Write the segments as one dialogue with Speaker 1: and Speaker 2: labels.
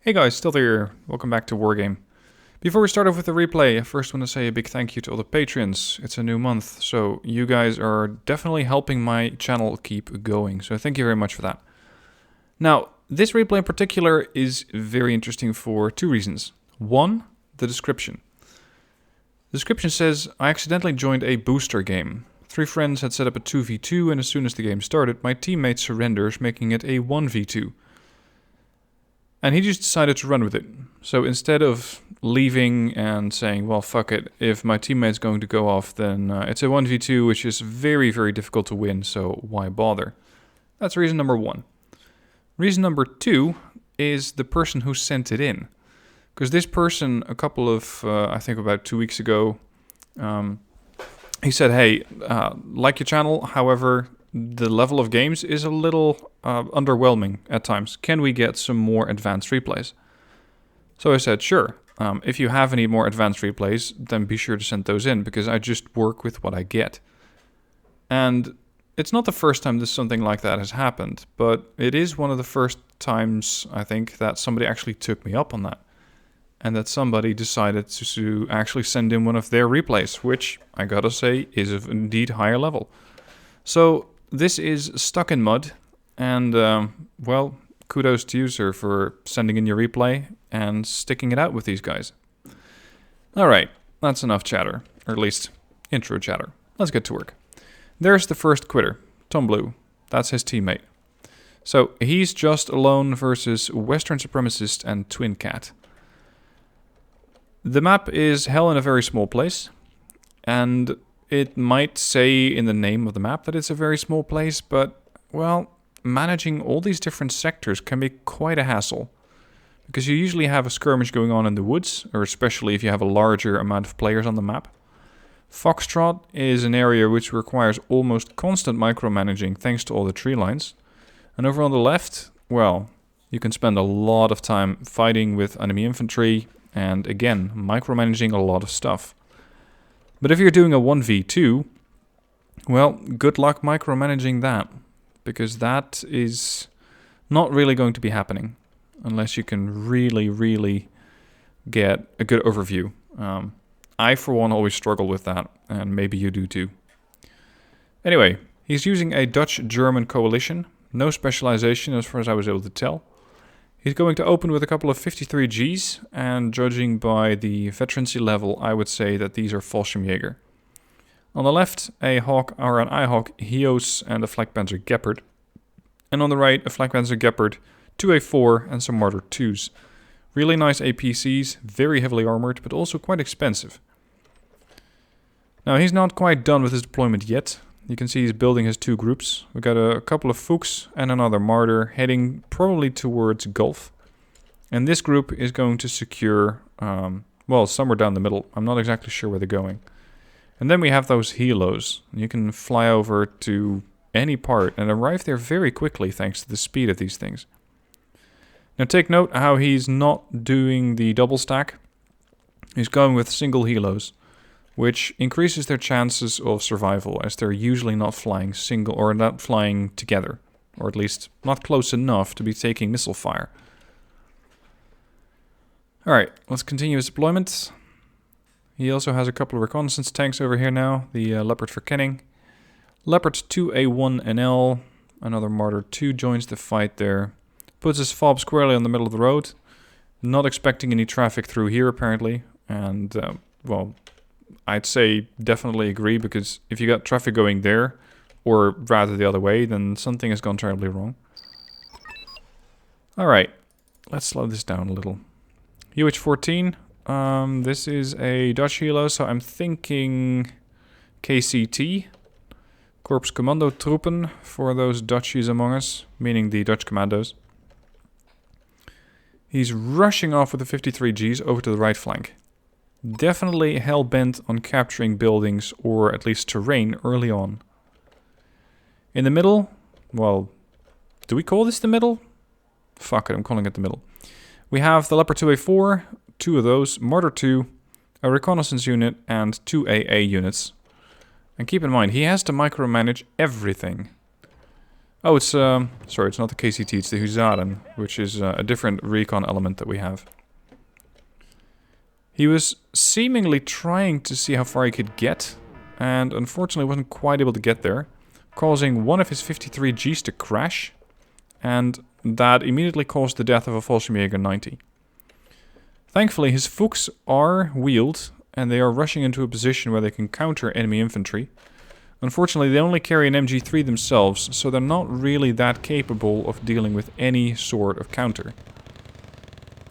Speaker 1: Hey guys, still here. Welcome back to Wargame. Before we start off with the replay, I first want to say a big thank you to all the patrons. It's a new month, so you guys are definitely helping my channel keep going. So thank you very much for that. Now, this replay in particular is very interesting for two reasons. One, the description. The description says, I accidentally joined a booster game. 3 friends had set up a 2v2 and as soon as the game started, my teammate surrenders, making it a 1v2. And he just decided to run with it. So instead of leaving and saying, well, fuck it, if my teammate's going to go off, then it's a 1v2, which is very, very difficult to win, so why bother? That's reason number 1. Reason number 2 is the person who sent it in. Because this person, a couple of, I think about 2 weeks ago, he said, hey, like your channel, however, the level of games is a little underwhelming at times. Can we get some more advanced replays? So I said, sure. If you have any more advanced replays, then be sure to send those in, because I just work with what I get. And it's not the first time something like that has happened, but it is one of the first times, I think, that somebody actually took me up on that. And that somebody decided to actually send in one of their replays, which, I gotta say, is of indeed higher level. So this is Stuck in Mud, and, well, kudos to you, sir, for sending in your replay and sticking it out with these guys. Alright, that's enough chatter, or at least intro chatter. Let's get to work. There's the first quitter, Tom Blue. That's his teammate. So he's just alone versus Western Supremacist and Twin Cat. The map is hell in a very small place, and it might say in the name of the map that it's a very small place, but, well, managing all these different sectors can be quite a hassle. Because you usually have a skirmish going on in the woods, or especially if you have a larger amount of players on the map. Foxtrot is an area which requires almost constant micromanaging thanks to all the tree lines. And over on the left, well, you can spend a lot of time fighting with enemy infantry, and again, micromanaging a lot of stuff. But if you're doing a 1v2, well, good luck micromanaging that, because that is not really going to be happening unless you can really, really get a good overview. I, for one, always struggle with that, and maybe you do too. Anyway, he's using a Dutch-German coalition, no specialization as far as I was able to tell. He's going to open with a couple of 53Gs, and judging by the veterancy level, I would say that these are Fallschirmjäger. On the left, a Hawk or an Eyehawk Hios and a Flakpanzer Gepard. And on the right, a Flakpanzer Gepard, 2A4 and some Marder 2s. Really nice APCs, very heavily armored, but also quite expensive. Now, he's not quite done with his deployment yet. You can see he's building his 2 groups. We've got a couple of Fuchs and another Marder heading probably towards Gulf. And this group is going to secure, well, somewhere down the middle. I'm not exactly sure where they're going. And then we have those helos. You can fly over to any part and arrive there very quickly thanks to the speed of these things. Now take note how he's not doing the double stack. He's going with single helos, which increases their chances of survival, as they're usually not flying single or not flying together, or at least not close enough to be taking missile fire. Alright, let's continue his deployment. He also has a couple of reconnaissance tanks over here now, the Leopard for Kenning. Leopard 2A1NL, another Marder 2 joins the fight there. Puts his fob squarely on the middle of the road. Not expecting any traffic through here apparently, and well, I'd say definitely agree, because if you got traffic going there, or rather the other way, then something has gone terribly wrong. Alright, let's slow this down a little. UH-14, this is a Dutch helo, so I'm thinking KCT. Korps Commando Troepen for those Dutchies among us, meaning the Dutch commandos. He's rushing off with the 53Gs over to the right flank. Definitely hell-bent on capturing buildings, or at least terrain, early on. In the middle, well, do we call this the middle? Fuck it, I'm calling it the middle. We have the Leopard 2A4, 2 of those, Marder 2, a reconnaissance unit, and 2 AA units. And keep in mind, he has to micromanage everything. Oh, it's, sorry, it's not the KCT, it's the Huzaren, which is a different recon element that we have. He was seemingly trying to see how far he could get, and unfortunately wasn't quite able to get there, causing one of his 53 Gs to crash, and that immediately caused the death of a Fallschirmjäger 90. Thankfully, his Fuchs are wheeled, and they are rushing into a position where they can counter enemy infantry. Unfortunately, they only carry an MG3 themselves, so they're not really that capable of dealing with any sort of counter.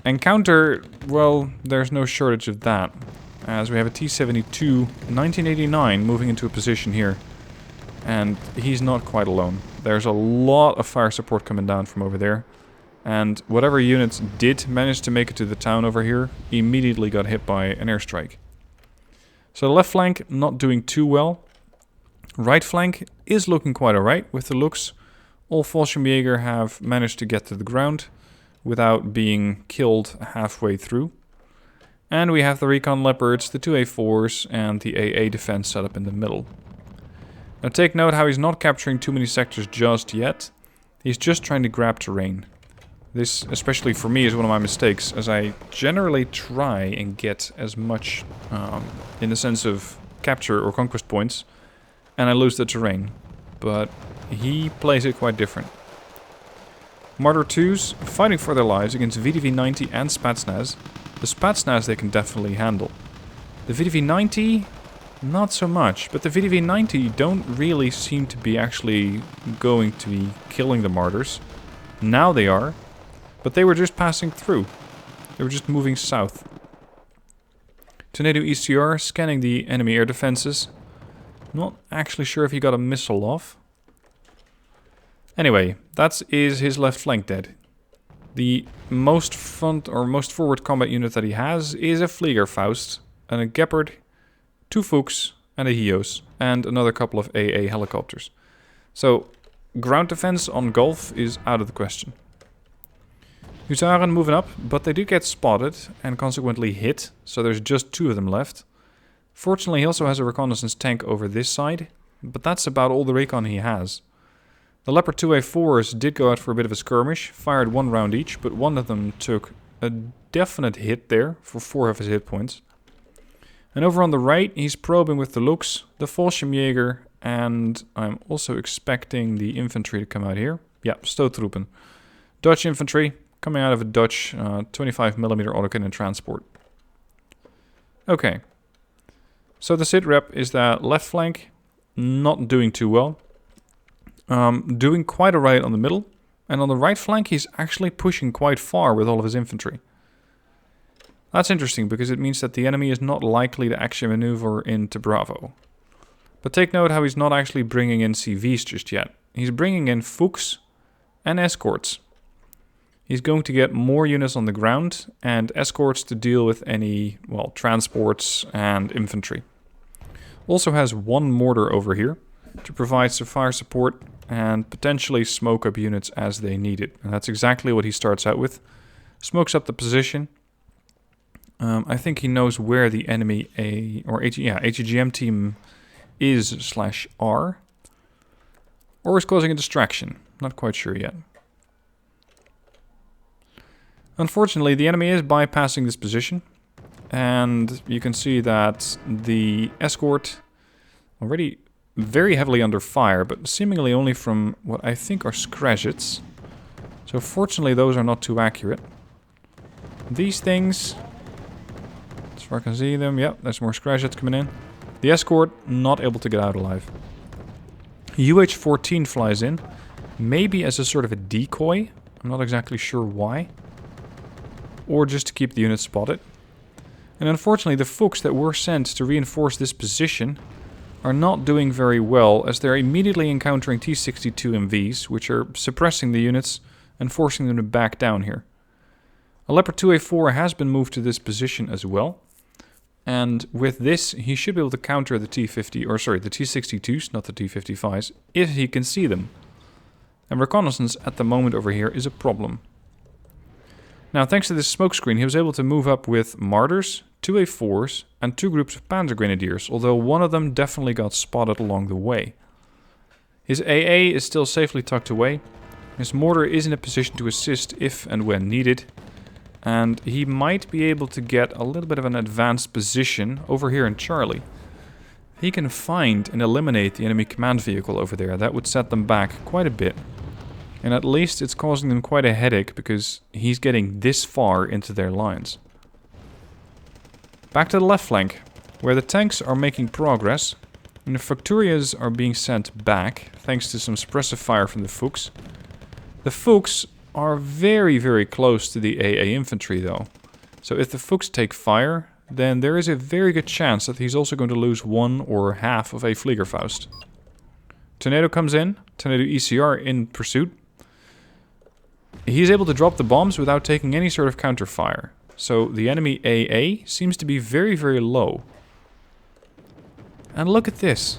Speaker 1: And counter, well, there's no shortage of that, as we have a T-72 1989 moving into a position here. And he's not quite alone. There's a lot of fire support coming down from over there. And whatever units did manage to make it to the town over here, immediately got hit by an airstrike. So the left flank not doing too well. Right flank is looking quite alright with the looks. All Fallschirmjäger have managed to get to the ground without being killed halfway through. And we have the Recon Leopards, the 2A4s, and the AA defense set up in the middle. Now take note how he's not capturing too many sectors just yet. He's just trying to grab terrain. This, especially for me, is one of my mistakes, as I generally try and get as much in the sense of capture or conquest points, and I lose the terrain. But he plays it quite different. Marder 2s fighting for their lives against VDV-90 and Spetsnaz. The Spetsnaz they can definitely handle. The VDV-90, not so much. But the VDV-90 don't really seem to be actually going to be killing the Marders. Now they are. But they were just passing through. They were just moving south. Tornado ECR scanning the enemy air defenses. Not actually sure if he got a missile off. Anyway, that is his left flank dead. The most front or most forward combat unit that he has is a Fliegerfaust, and a Gepard, 2 Fuchs, and a Hios, and another couple of AA helicopters. So, ground defense on Gulf is out of the question. Huzaren moving up, but they do get spotted and consequently hit, so there's just 2 of them left. Fortunately, he also has a reconnaissance tank over this side, but that's about all the recon he has. The Leopard 2A4s did go out for a bit of a skirmish, fired 1 round each, but one of them took a definite hit there for 4 of his hit points. And over on the right, he's probing with the Lux, the Fallschirmjäger, and I'm also expecting the infantry to come out here. Yeah, Stoottroepen. Dutch infantry, coming out of a Dutch 25mm autocannon transport. Okay. So the sit rep is that left flank, not doing too well. Doing quite alright on the middle. And on the right flank, he's actually pushing quite far with all of his infantry. That's interesting, because it means that the enemy is not likely to actually maneuver into Bravo. But take note how he's not actually bringing in CVs just yet. He's bringing in Fuchs and escorts. He's going to get more units on the ground and escorts to deal with any, well, transports and infantry. Also has 1 mortar over here to provide some fire support and potentially smoke up units as they need it. And that's exactly what he starts out with. Smokes up the position. I think he knows where the enemy HEGM team is /R. Or is causing a distraction. Not quite sure yet. Unfortunately, the enemy is bypassing this position. And you can see that the escort already very heavily under fire, but seemingly only from what I think are Skrazhets. So fortunately, those are not too accurate. These things, as far as I can see them, yep, there's more Skrazhets coming in. The escort not able to get out alive. UH-14 flies in, maybe as a sort of a decoy. I'm not exactly sure why. Or just to keep the unit spotted. And unfortunately, the Fuchs that were sent to reinforce this position are not doing very well, as they're immediately encountering T-62 MVs, which are suppressing the units and forcing them to back down here. A Leopard 2A4 has been moved to this position as well. And with this, he should be able to counter the the T-62s, not the T-55s, if he can see them. And reconnaissance at the moment over here is a problem. Now, thanks to this smokescreen, he was able to move up with Marders, 2A4s, and 2 groups of Panzer Grenadiers, although one of them definitely got spotted along the way. His AA is still safely tucked away. His mortar is in a position to assist if and when needed. And he might be able to get a little bit of an advanced position over here in Charlie. If he can find and eliminate the enemy command vehicle over there, that would set them back quite a bit. And at least it's causing them quite a headache because he's getting this far into their lines. Back to the left flank, where the tanks are making progress. And the Facturias are being sent back, thanks to some suppressive fire from the Fuchs. The Fuchs are very, very close to the AA infantry though. So if the Fuchs take fire, then there is a very good chance that he's also going to lose one or half of a Fliegerfaust. Tornado comes in, Tornado ECR in pursuit. He's able to drop the bombs without taking any sort of counter fire. So the enemy AA seems to be very, very low. And look at this.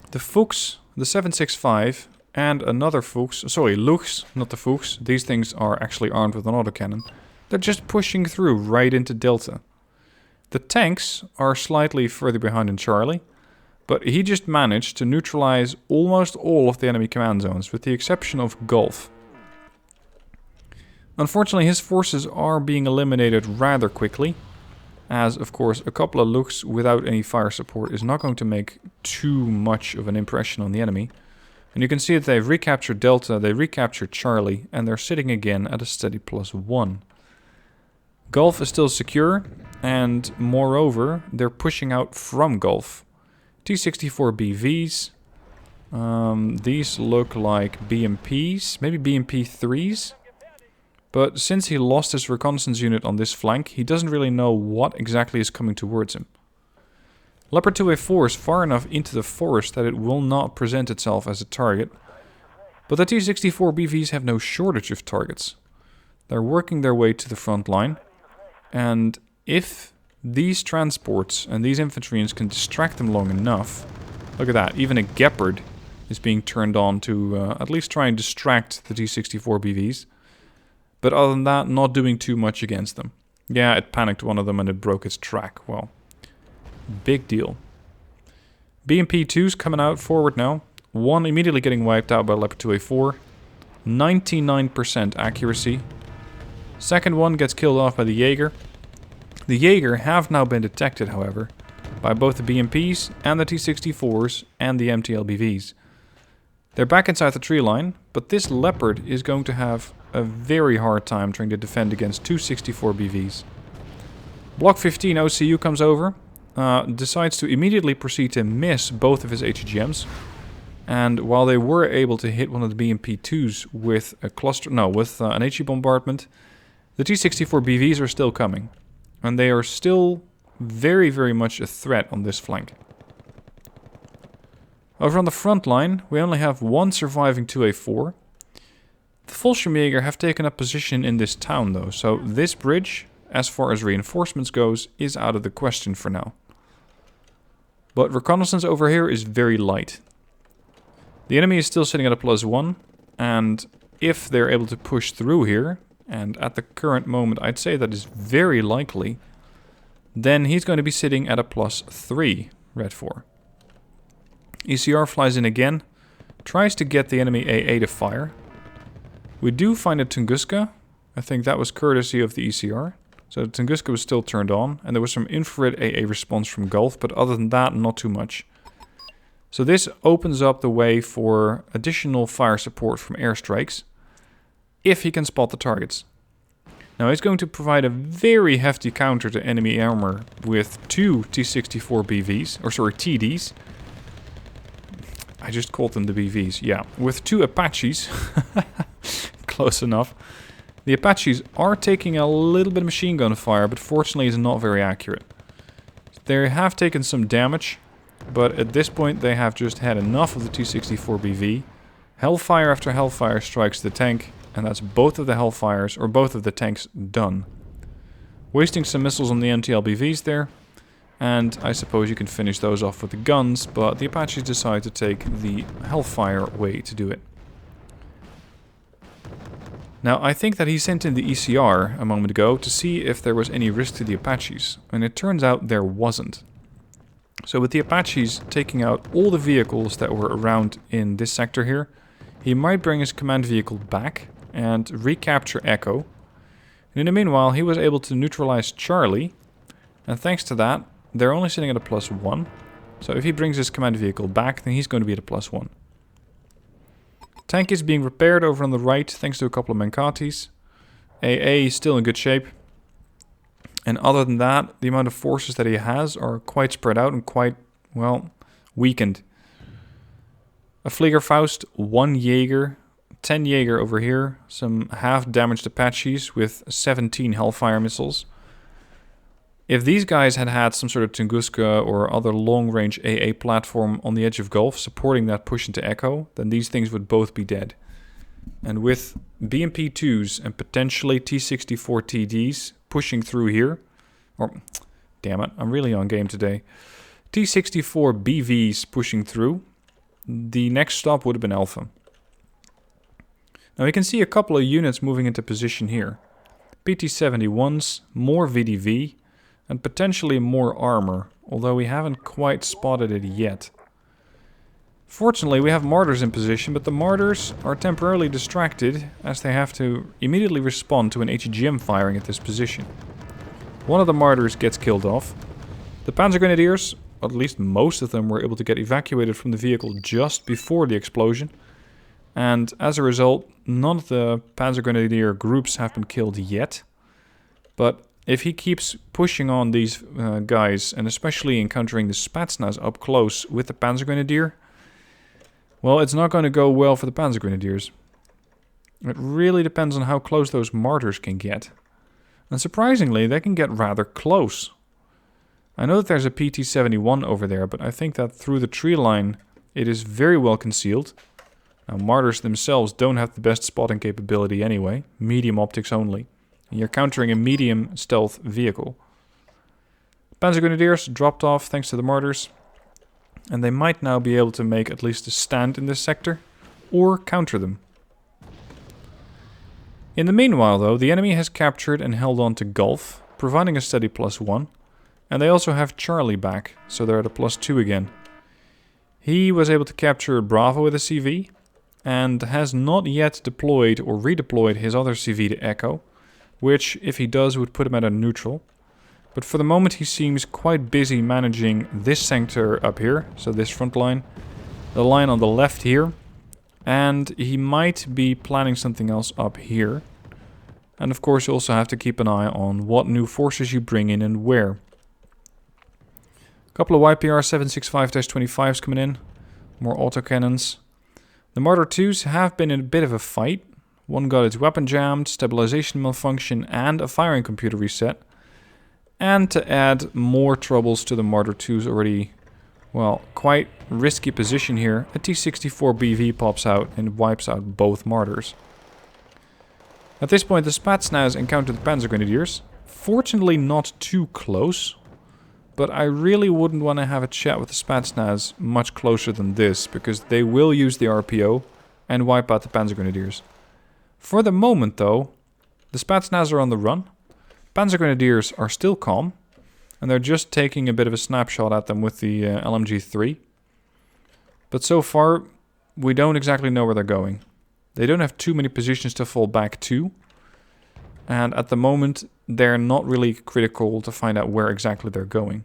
Speaker 1: The Fuchs, the 765, and another Fuchs, sorry, Luchs, not the Fuchs. These things are actually armed with an autocannon. They're just pushing through right into Delta. The tanks are slightly further behind in Charlie, but he just managed to neutralize almost all of the enemy command zones, with the exception of Gulf. Unfortunately, his forces are being eliminated rather quickly, as, of course, a couple of Luchs without any fire support is not going to make too much of an impression on the enemy. And you can see that they've recaptured Delta, they recaptured Charlie, and they're sitting again at a steady +1. Gulf is still secure, and moreover, they're pushing out from Gulf. T-64 BVs. These look like BMPs, maybe BMP-3s. But since he lost his reconnaissance unit on this flank, he doesn't really know what exactly is coming towards him. Leopard 2A4 is far enough into the forest that it will not present itself as a target. But the T-64 BVs have no shortage of targets. They're working their way to the front line. And if these transports and these infantryans can distract them long enough... Look at that, even a Gepard is being turned on to at least try and distract the T-64 BVs. But other than that, not doing too much against them. Yeah, it panicked one of them and it broke its track. Well, big deal. BMP-2's coming out forward now. One immediately getting wiped out by Leopard 2A4. 99% accuracy. Second one gets killed off by the Jaeger. The Jaeger have now been detected, however, by both the BMPs and the T-64s and the MTLBVs. They're back inside the tree line, but this Leopard is going to have a very hard time trying to defend against two 64 BVs. Block 15 OCU comes over, decides to immediately proceed to miss both of his HGMs. And while they were able to hit one of the BMP-2s with a cluster, with an HE bombardment, the T-64 BVs are still coming. And they are still very, very much a threat on this flank. Over on the front line, we only have one surviving 2A4. The Fallschirmjäger have taken up position in this town though, so this bridge, as far as reinforcements goes, is out of the question for now. But reconnaissance over here is very light. The enemy is still sitting at a +1, and if they're able to push through here, and at the current moment I'd say that is very likely, then he's going to be sitting at a +3, Red 4. ECR flies in again, tries to get the enemy AA to fire. We do find a Tunguska. I think that was courtesy of the ECR. So the Tunguska was still turned on, and there was some infrared AA response from Gulf, but other than that, not too much. So this opens up the way for additional fire support from airstrikes, if he can spot the targets. Now he's going to provide a very hefty counter to enemy armor with two T-64 BVs, or sorry, TDs. I just called them the BVs, yeah. With two Apaches. Close enough. The Apaches are taking a little bit of machine gun fire, but fortunately is not very accurate. They have taken some damage, but at this point they have just had enough of the T-64 BV. Hellfire after Hellfire strikes the tank, and that's both of the Hellfires, or both of the tanks, done. Wasting some missiles on the MTLBVs there. And I suppose you can finish those off with the guns, but the Apaches decide to take the Hellfire way to do it. Now, I think that he sent in the ECR a moment ago to see if there was any risk to the Apaches, and it turns out there wasn't. So with the Apaches taking out all the vehicles that were around in this sector here, he might bring his command vehicle back and recapture Echo. And in the meanwhile, he was able to neutralize Charlie. And thanks to that, they're only sitting at a +1. So if he brings his command vehicle back, then he's going to be at a +1. Tank is being repaired over on the right, thanks to a couple of Mankatis. AA is still in good shape. And other than that, the amount of forces that he has are quite spread out and quite, well, weakened. A Fliegerfaust, 1 Jaeger, 10 Jaeger over here, some half-damaged Apaches with 17 Hellfire missiles. If these guys had had some sort of Tunguska or other long-range AA platform on the edge of Gulf supporting that push into Echo, then these things would both be dead. And with BMP-2s and potentially T-64 TDs pushing through here, or, damn it, I'm really on game today, T-64 BVs pushing through, the next stop would have been Alpha. Now we can see a couple of units moving into position here. PT-71s, more VDV, and potentially more armor, although we haven't quite spotted it yet. Fortunately, we have Martyrs in position, but the Martyrs are temporarily distracted as they have to immediately respond to an HGM firing at this position. One of the Martyrs gets killed off. The Panzer Grenadiers, at least most of them, were able to get evacuated from the vehicle just before the explosion. And as a result, none of the Panzer Grenadier groups have been killed yet. But if he keeps pushing on these guys, and especially encountering the Spetsnaz up close with the Panzer Grenadier, well, it's not going to go well for the Panzer Grenadiers. It really depends on how close those Martyrs can get. And surprisingly, they can get rather close. I know that there's a PT-71 over there, but I think that through the tree line, it is very well concealed. Now, Martyrs themselves don't have the best spotting capability anyway, medium optics only. And you're countering a medium stealth vehicle. Panzer Grenadiers dropped off thanks to the Martyrs. And they might now be able to make at least a stand in this sector, or counter them. In the meanwhile though, the enemy has captured and held on to Gulf, providing a steady +1. And they also have Charlie back, so they're at a +2 again. He was able to capture Bravo with a CV, and has not yet deployed or redeployed his other CV to Echo, which, if he does, would put him at a neutral. But for the moment he seems quite busy managing this sector up here, so this front line, the line on the left here, and he might be planning something else up here. And of course you also have to keep an eye on what new forces you bring in and where. A couple of YPR 765-25s coming in, more autocannons. The Martyr 2s have been in a bit of a fight. One got its weapon jammed, stabilization malfunction, and a firing computer reset. And to add more troubles to the Martyr 2's already, well, quite risky position here, a T-64 BV pops out and wipes out both Martyrs. At this point the Spetsnaz encounter the Panzer Grenadiers. Fortunately not too close, but I really wouldn't want to have a chat with the Spetsnaz much closer than this, because they will use the RPO and wipe out the Panzer Grenadiers. For the moment though, the Spetsnaz are on the run. Panzer Grenadiers are still calm, and they're just taking a bit of a snapshot at them with the LMG-3. But so far, we don't exactly know where they're going. They don't have too many positions to fall back to, and at the moment, they're not really critical to find out where exactly they're going.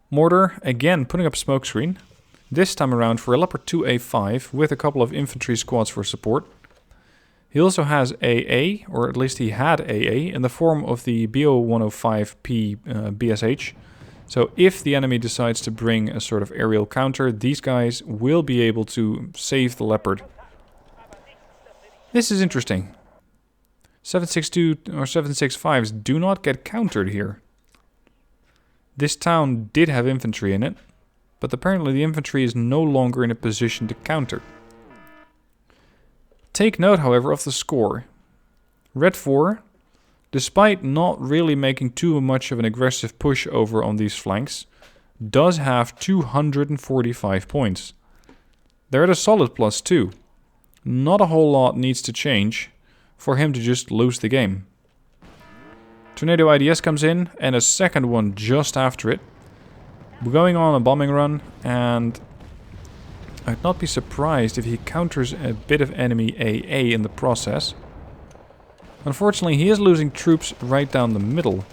Speaker 1: Mortar, again, putting up a smokescreen, this time around for a Leopard 2A5 with a couple of infantry squads for support. He also has AA, or at least he had AA, in the form of the BO-105P BSH. So if the enemy decides to bring a sort of aerial counter, these guys will be able to save the Leopard. This is interesting. 762 or 765s do not get countered here. This town did have infantry in it, but apparently the infantry is no longer in a position to counter. Take note, however, of the score. Red 4, despite not really making too much of an aggressive push over on these flanks, does have 245 points. They're at a solid +2. Not a whole lot needs to change for him to just lose the game. Tornado IDS comes in, and a second one just after it. We're going on a bombing run, and I'd not be surprised if he counters a bit of enemy AA in the process. Unfortunately, he is losing troops right down the middle.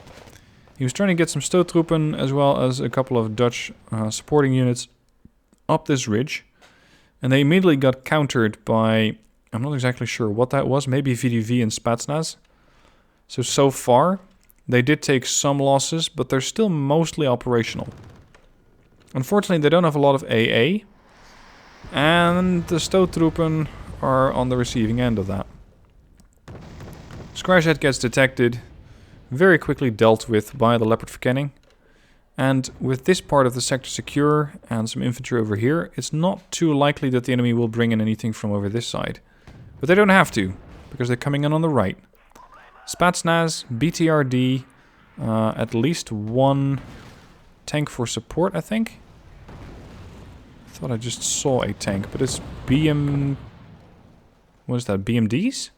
Speaker 1: He was trying to get some Stoottroepen as well as a couple of Dutch supporting units up this ridge. And they immediately got countered by, I'm not exactly sure what that was, maybe VDV and Spetsnaz. So far, they did take some losses, but they're still mostly operational. Unfortunately, they don't have a lot of AA. And the Stoottroepen are on the receiving end of that. Scratchhead gets detected, very quickly dealt with by the Leopard Verkenning. And with this part of the sector secure and some infantry over here, it's not too likely that the enemy will bring in anything from over this side. But they don't have to, because they're coming in on the right. Spetsnaz, BTRD, at least one tank for support, I think. I thought I just saw a tank, but it's BM... What is that, BMDs?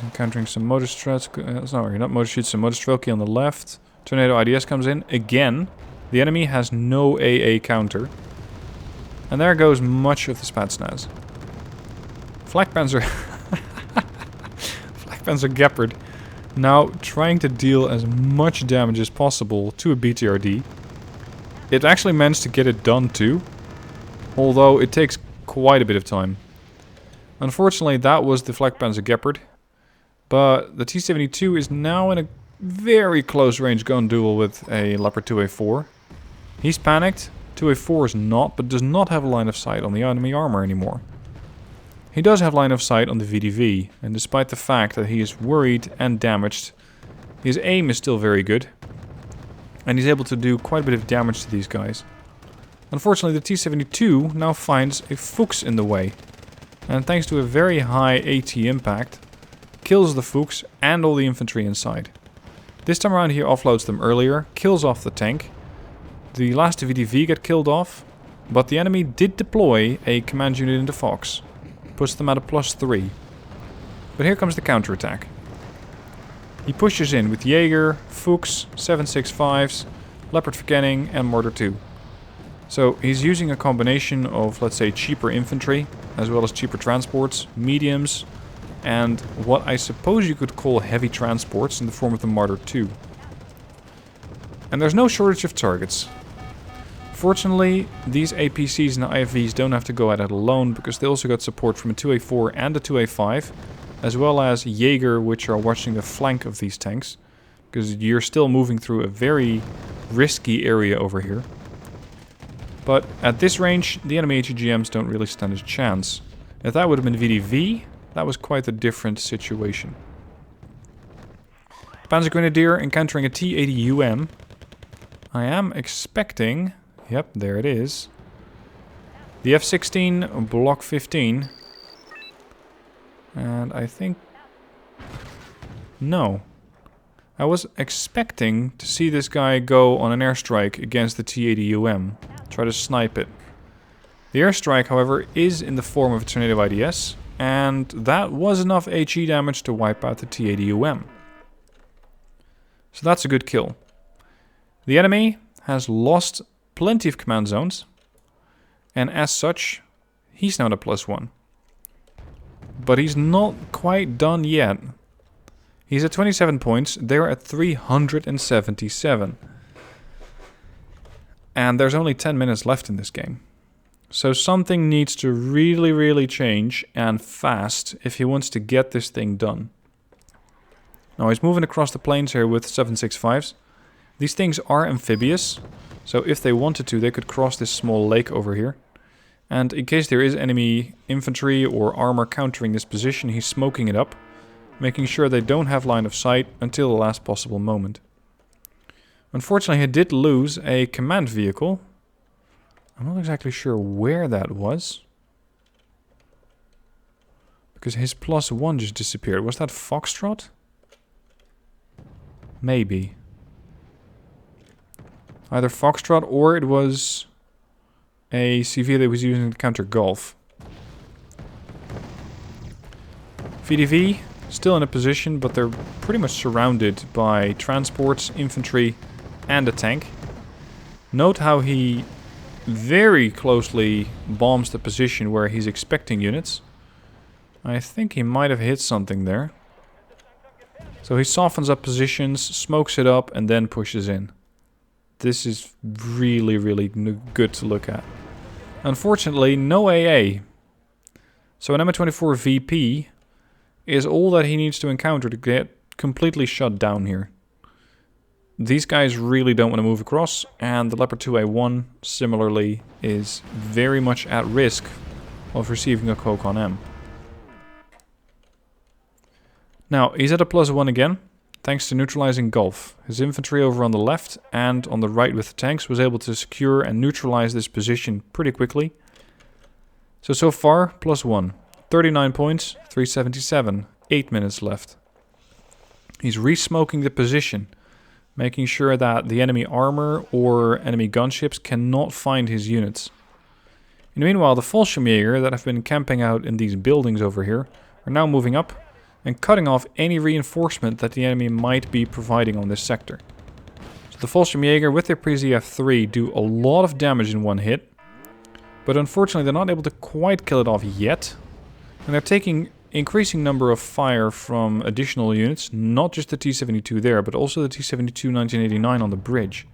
Speaker 1: Encountering some motor struts. Sorry, not motor shoots, some motor stroke on the left. Tornado IDS comes in. Again, the enemy has no AA counter. And there goes much of the Spetsnaz. Flakpanzer... Flakpanzer Gepard now trying to deal as much damage as possible to a BTRD. It actually managed to get it done too. Although it takes quite a bit of time. Unfortunately, that was the Flakpanzer Gepard. But the T-72 is now in a very close range gun duel with a Leopard 2A4. He's panicked. 2A4 is not, but does not have a line of sight on the enemy armor anymore. He does have line of sight on the VDV, and despite the fact that he is worried and damaged, his aim is still very good. And he's able to do quite a bit of damage to these guys. Unfortunately, the T-72 now finds a Fuchs in the way. And thanks to a very high AT impact, kills the Fuchs and all the infantry inside. This time around he offloads them earlier, kills off the tank. The last VDV got killed off, but the enemy did deploy a command unit into Fox. Puts them at a +3. But here comes the counterattack. He pushes in with Jaeger, Fuchs, 7.65s, Leopard Verkenning and Mortar 2. So he's using a combination of, let's say, cheaper infantry, as well as cheaper transports, mediums, and what I suppose you could call heavy transports in the form of the Marder 2. And there's no shortage of targets. Fortunately, these APCs and IFVs don't have to go at it alone, because they also got support from a 2A4 and a 2A5, as well as Jaeger, which are watching the flank of these tanks, because you're still moving through a very risky area over here. But at this range, the enemy HEGMs don't really stand a chance. If that would have been VDV, that was quite a different situation. Panzer Grenadier encountering a T-80UM. I am expecting... Yep, there it is. The F-16 Block 15. And I think... No. I was expecting to see this guy go on an airstrike against the T-80UM. Try to snipe it. The airstrike, however, is in the form of a Tornado IDS. And that was enough HE damage to wipe out the T-80UM. So that's a good kill. The enemy has lost plenty of command zones. And as such, he's now at a +1. But he's not quite done yet. He's at 27 points. They're at 377. And there's only 10 minutes left in this game. So something needs to really, really change, and fast, if he wants to get this thing done. Now he's moving across the plains here with 7.65s. These things are amphibious, so if they wanted to, they could cross this small lake over here. And in case there is enemy infantry or armor countering this position, he's smoking it up, making sure they don't have line of sight until the last possible moment. Unfortunately, he did lose a command vehicle. I'm not exactly sure where that was. Because his +1 just disappeared. Was that Foxtrot? Maybe. Either Foxtrot or it was a CV that was using to counter Golf. VDV still in a position, but they're pretty much surrounded by transports, infantry, and a tank. Note how he very closely bombs the position where he's expecting units. I think he might have hit something there. So he softens up positions, smokes it up, and then pushes in. This is really, really good to look at. Unfortunately, no AA. So an M24 VP is all that he needs to encounter to get completely shut down here. These guys really don't want to move across, and the Leopard 2A1 similarly is very much at risk of receiving a Col M. Now, he's at a +1 again, thanks to neutralizing Gulf. His infantry over on the left and on the right with the tanks was able to secure and neutralize this position pretty quickly. So far, +1. 39 points, 377, 8 minutes left. He's re-smoking the position, making sure that the enemy armor or enemy gunships cannot find his units. In the meanwhile, the Fallschirmjäger that have been camping out in these buildings over here are now moving up and cutting off any reinforcement that the enemy might be providing on this sector. So the Fallschirmjäger with their PZF-3 do a lot of damage in one hit, but unfortunately they're not able to quite kill it off yet, and they're taking increasing number of fire from additional units, not just the T-72 there, but also the T-72 1989 on the bridge.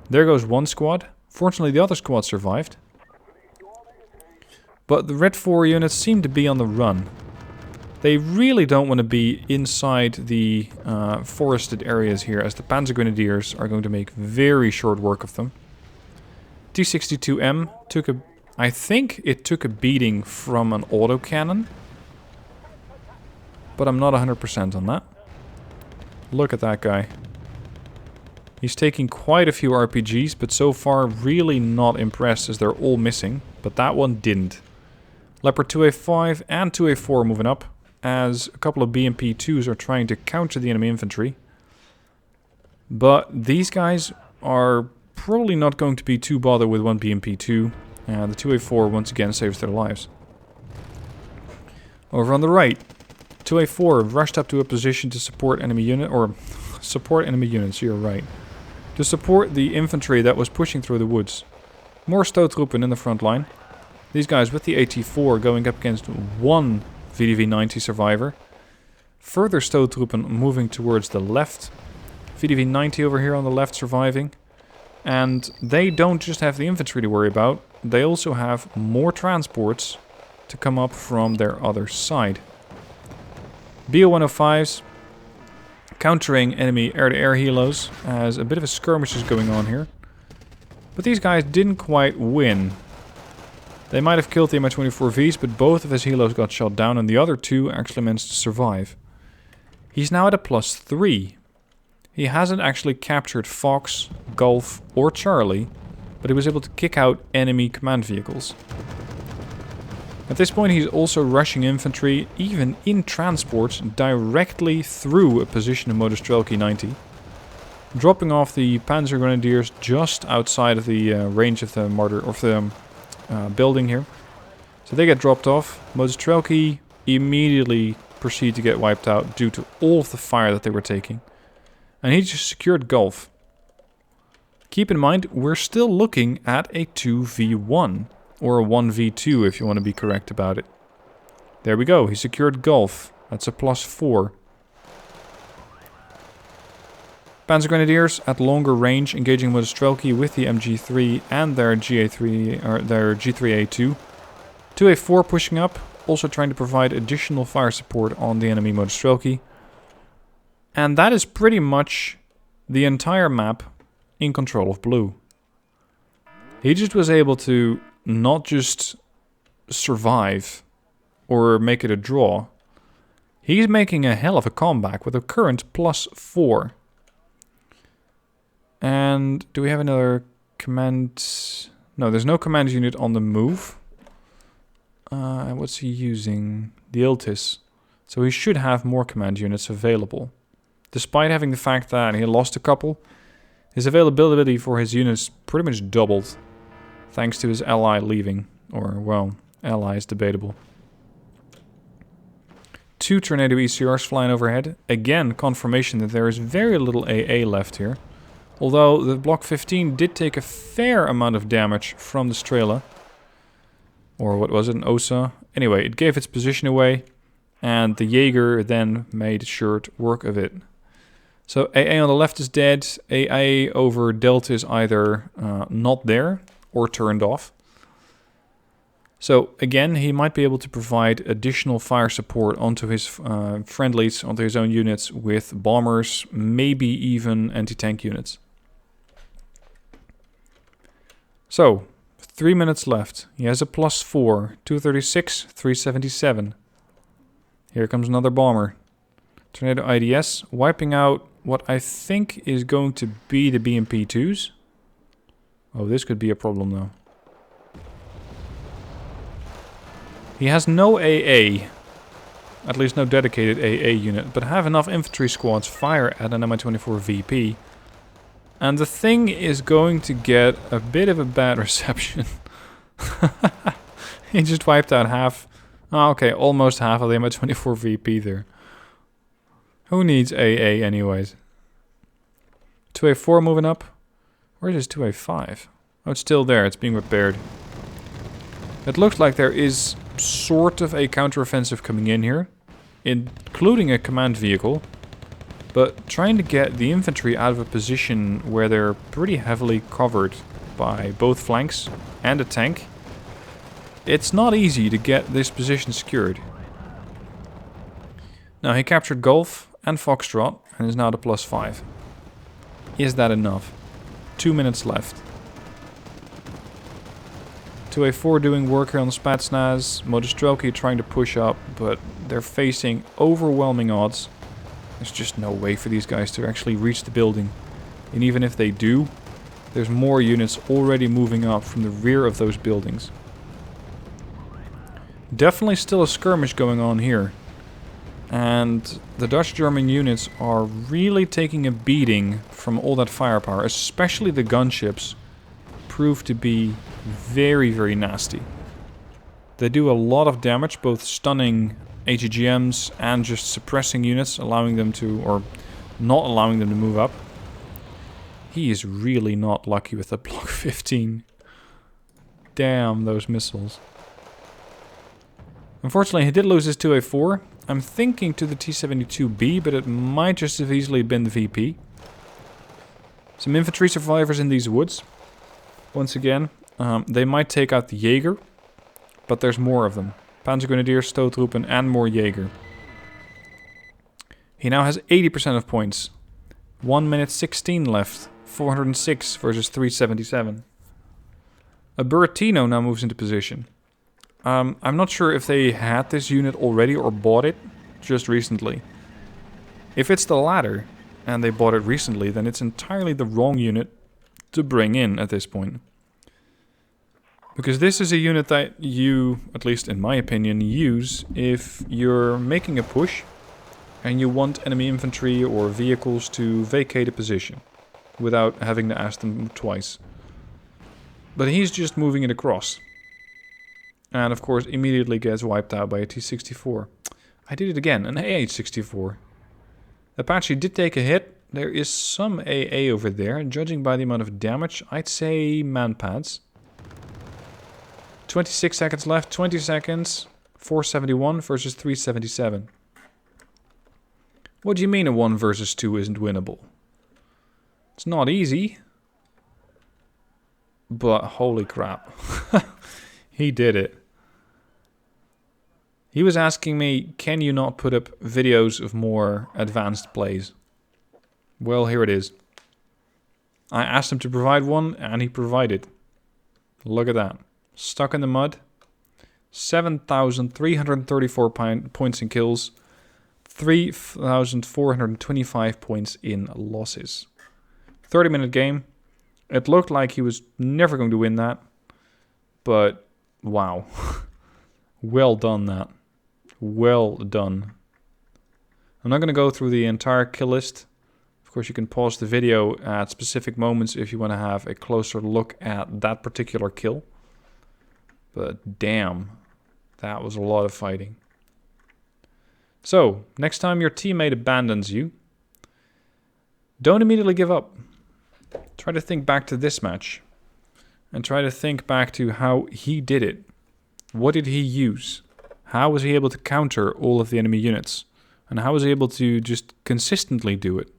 Speaker 1: There goes one squad. Fortunately the other squad survived, but the Red 4 units seem to be on the run. They really don't want to be inside the forested areas here, as the Panzer Grenadiers are going to make very short work of them. T-62M took a... I think it took a beating from an autocannon, but I'm not 100% on that. Look at that guy. He's taking quite a few RPGs, but so far really not impressed as they're all missing, but that one didn't. Leopard 2A5 and 2A4 moving up, as a couple of BMP-2s are trying to counter the enemy infantry. But these guys are probably not going to be too bothered with one BMP-2. The 2A4 once again saves their lives. Over on the right, 2A4 rushed up to a position to support enemy unit, or support enemy units, you're right. To support the infantry that was pushing through the woods. More Stoottroepen in the front line. These guys with the AT4 going up against one VDV-90 survivor. Further Stoottroepen moving towards the left. VDV-90 over here on the left surviving. And they don't just have the infantry to worry about, they also have more transports to come up from their other side. BO-105s countering enemy air-to-air helos, as a bit of a skirmish is going on here. But these guys didn't quite win. They might have killed the Mi-24Vs, but both of his helos got shot down and the other two actually managed to survive. He's now at a +3. He hasn't actually captured Fox, Golf or Charlie, but he was able to kick out enemy command vehicles. At this point he's also rushing infantry, even in transports, directly through a position of Motostrelki 90. Dropping off the Panzer Grenadiers just outside of the range of the mortar, of the building here. So they get dropped off. Motostrelki immediately proceed to get wiped out due to all of the fire that they were taking. And he just secured Gulf. Keep in mind, we're still looking at a 2v1. Or a 1v2 if you want to be correct about it. There we go, he secured Gulf. That's a +4. Panzer Grenadiers at longer range, engaging Motostrelki with the MG3 and their GA3 or their G3A2. 2A4 pushing up, also trying to provide additional fire support on the enemy Motostrelki. And that is pretty much the entire map in control of blue. He just was able to not just survive or make it a draw. He's making a hell of a comeback with a current +4. And do we have another command? No, there's no command unit on the move. What's he using? The Iltis. So he should have more command units available. Despite having the fact that he lost a couple, his availability for his units pretty much doubled. Thanks to his ally leaving. Or, well, ally is debatable. 2 tornado ECRs flying overhead. Again, confirmation that there is very little AA left here. Although the Block 15 did take a fair amount of damage from the Strela. Or what was it, an OSA? Anyway, it gave its position away. And the Jaeger then made short work of it. So AA on the left is dead. AA over Delta is either not there or turned off. So again, he might be able to provide additional fire support onto his friendlies, onto his own units with bombers, maybe even anti-tank units. So, 3 minutes left. He has a +4, 236, 377. Here comes another bomber. Tornado IDS, wiping out what I think is going to be the BMP-2s. Oh, this could be a problem though. He has no AA, at least no dedicated AA unit, but have enough infantry squads fire at an Mi-24 VP. And the thing is going to get a bit of a bad reception. He just wiped out half, oh, okay, almost half of the Mi-24 VP there. Who needs AA anyways? 2A4 moving up. Where is 2A5? Oh, it's still there, it's being repaired. It looks like there is sort of a counteroffensive coming in here, including a command vehicle, but trying to get the infantry out of a position where they're pretty heavily covered by both flanks and a tank. It's not easy to get this position secured. Now he captured Golf and Foxtrot and is now the +5. Is that enough? 2 minutes left. 2A4 doing work here on the Spetsnaz. Modestroki trying to push up, but they're facing overwhelming odds. There's just no way for these guys to actually reach the building. And even if they do, there's more units already moving up from the rear of those buildings. Definitely still a skirmish going on here. And the Dutch-German units are really taking a beating from all that firepower, especially the gunships prove to be very, very nasty. They do a lot of damage, both stunning AGGMs and just suppressing units, allowing them to, or not allowing them to move up. He is really not lucky with the Block 15. Damn, those missiles. Unfortunately, he did lose his 2A4. I'm thinking to the T-72B, but it might just have easily been the VP. Some infantry survivors in these woods. Once again, they might take out the Jaeger, but there's more of them. Panzergrenadiers, Stoottroepen, and more Jaeger. He now has 80% of points. 1 minute 16 left. 406 versus 377. A Buratino now moves into position. I'm not sure if they had this unit already or bought it just recently. If it's the latter, and they bought it recently, then it's entirely the wrong unit to bring in at this point. Because this is a unit that you, at least in my opinion, use if you're making a push and you want enemy infantry or vehicles to vacate a position without having to ask them twice. But he's just moving it across. And of course immediately gets wiped out by a T-64. I did it again, an AH-64. Apache did take a hit. There is some AA over there. Judging by the amount of damage, I'd say man-pads. 26 seconds left, 20 seconds. 471 versus 377. What do you mean a 1 versus 2 isn't winnable? It's not easy. But holy crap. He did it. He was asking me, can you not put up videos of more advanced plays? Well, here it is. I asked him to provide one, and he provided. Look at that. Stuck in the mud. 7,334 points in kills. 3,425 points in losses. 30-minute game. It looked like he was never going to win that. But, wow. Well done, that. Well done. I'm not going to go through the entire kill list. Of course, you can pause the video at specific moments if you want to have a closer look at that particular kill. But damn, that was a lot of fighting. So, next time your teammate abandons you, don't immediately give up. Try to think back to this match. And try to think back to how he did it. What did he use? How was he able to counter all of the enemy units? And how was he able to just consistently do it?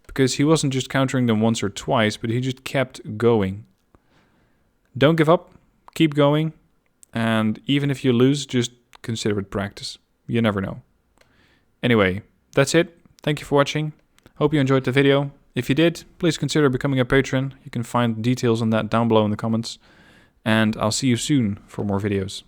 Speaker 1: Because he wasn't just countering them once or twice, but he just kept going. Don't give up. Keep going. And even if you lose, just consider it practice. You never know. Anyway, that's it. Thank you for watching. Hope you enjoyed the video. If you did, please consider becoming a patron. You can find details on that down below in the comments. And I'll see you soon for more videos.